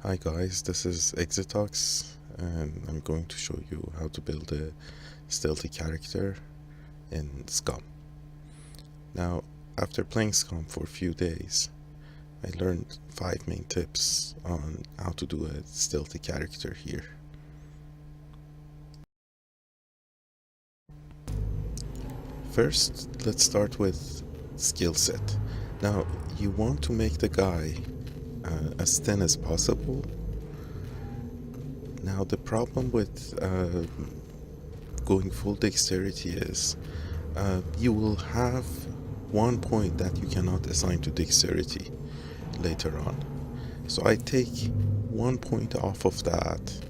Hi guys, this is Exitox and I'm going to show you how to build a stealthy character in Scum. Now, after playing Scum for a few days, I learned 5 main tips on how to do a stealthy character here. First, let's start with skill set. Now, you want to make the guy as thin as possible. Now, the problem with going full dexterity is you will have one point that you cannot assign to dexterity later on. So I take 1 point off of that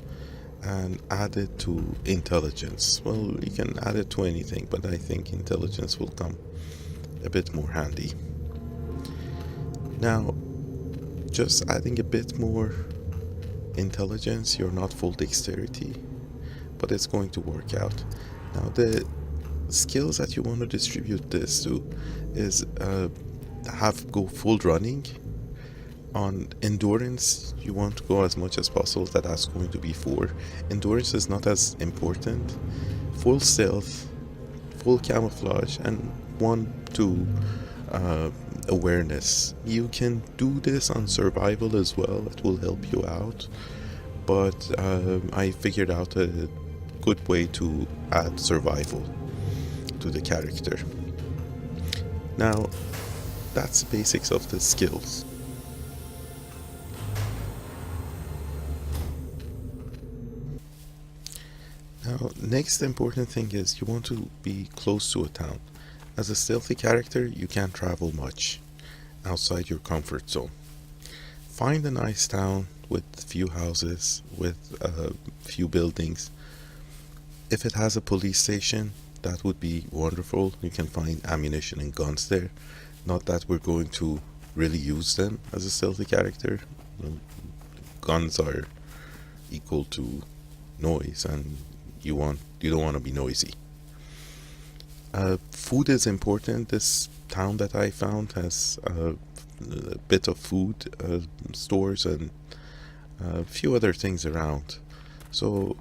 and add it to intelligence. Well, you can add it to anything, but I think intelligence will come a bit more handy. Now, just adding a bit more intelligence, you're not full dexterity, but it's going to work out. Now, the skills that you want to distribute this to is go full running. On endurance, you want to go as much as possible. That's going to be 4. Endurance is not as important. Full stealth, full camouflage, and 1 to awareness. You can do this on survival as well. It will help you out. But I figured out a good way to add survival to the character. Now, that's the basics of the skills. Now, next important thing is you want to be close to a town. As a stealthy character, you can't travel much outside your comfort zone. Find a nice town with few houses, with few buildings. If it has a police station, that would be wonderful. You can find ammunition and guns there. Not that we're going to really use them as a stealthy character. Guns are equal to noise, and you don't want to be noisy. Food is important. This town that I found has a bit of food stores and a few other things around. So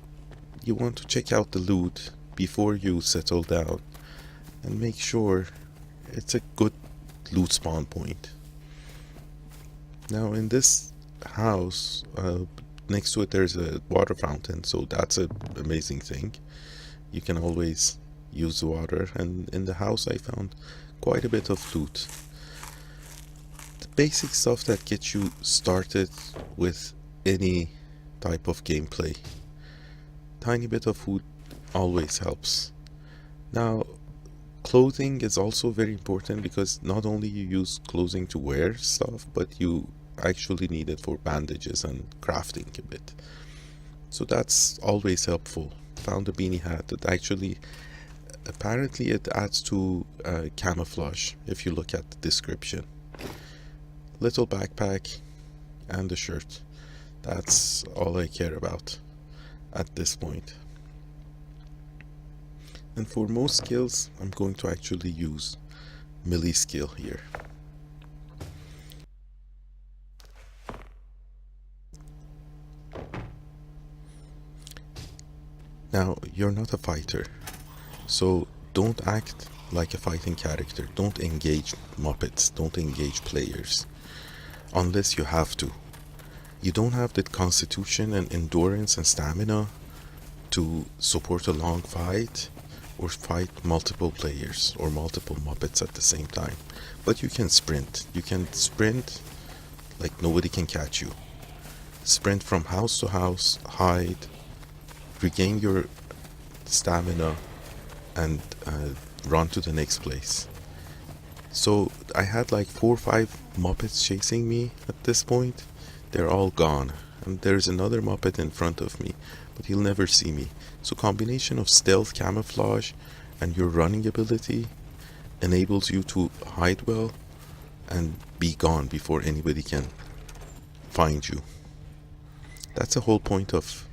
you want to check out the loot before you settle down and make sure it's a good loot spawn point. Now in this house, next to it there's a water fountain, so that's an amazing thing. You can always use the water, and in the house I found quite a bit of loot. The basic stuff that gets you started with any type of gameplay. Tiny bit of food always helps. Now, clothing is also very important because not only you use clothing to wear stuff, but you actually need it for bandages and crafting a bit. So that's always helpful. Found a beanie hat that actually, apparently it adds to camouflage if you look at the description. Little backpack and a shirt. That's all I care about at this point. And for most skills, I'm going to actually use melee skill here. Now, you're not a fighter, so don't act like a fighting character. Don't engage Muppets, don't engage players, unless you have to. You don't have the constitution and endurance and stamina to support a long fight or fight multiple players or multiple Muppets at the same time. But you can sprint. You can sprint like nobody can catch you. Sprint from house to house, hide, regain your stamina, and run to the next place. So I had like 4 or 5 Muppets chasing me at this point. They're all gone, and there's another Muppet in front of me, but he'll never see me. So combination of stealth, camouflage, and your running ability enables you to hide well and be gone before anybody can find you. That's the whole point of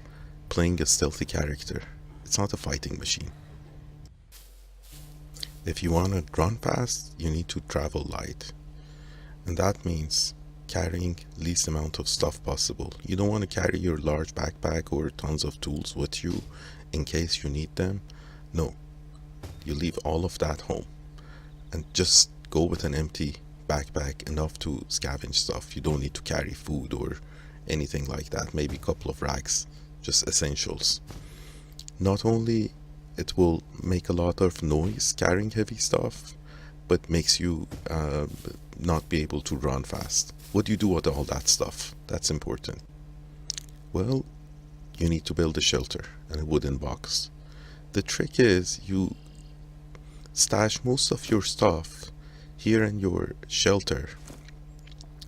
playing a stealthy character. It's not a fighting machine. If you want to run fast, you need to travel light. And that means carrying least amount of stuff possible. You don't want to carry your large backpack or tons of tools with you in case you need them. No, you leave all of that home and just go with an empty backpack, enough to scavenge stuff. You don't need to carry food or anything like that. Maybe a couple of rags, just essentials. Not only it will make a lot of noise carrying heavy stuff, but makes you not be able to run fast. What do you do with all that stuff? That's important. Well, you need to build a shelter and a wooden box. The trick is you stash most of your stuff here in your shelter.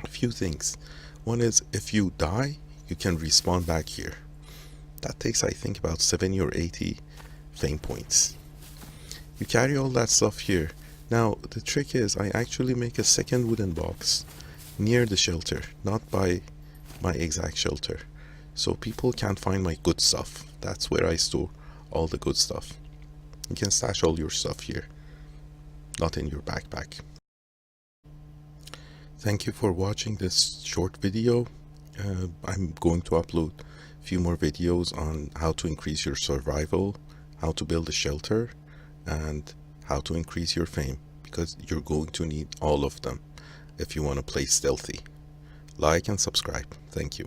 A few things. One is, if you die, you can respawn back here. That takes, I think, about 70 or 80 fame points. You carry all that stuff here. Now, the trick is, I actually make a second wooden box near the shelter, not by my exact shelter. So people can't find my good stuff. That's where I store all the good stuff. You can stash all your stuff here, not in your backpack. Thank you for watching this short video. I'm going to upload a few more videos on how to increase your survival, how to build a shelter, and how to increase your fame, because you're going to need all of them if you want to play Stealthy. Like and subscribe. Thank you.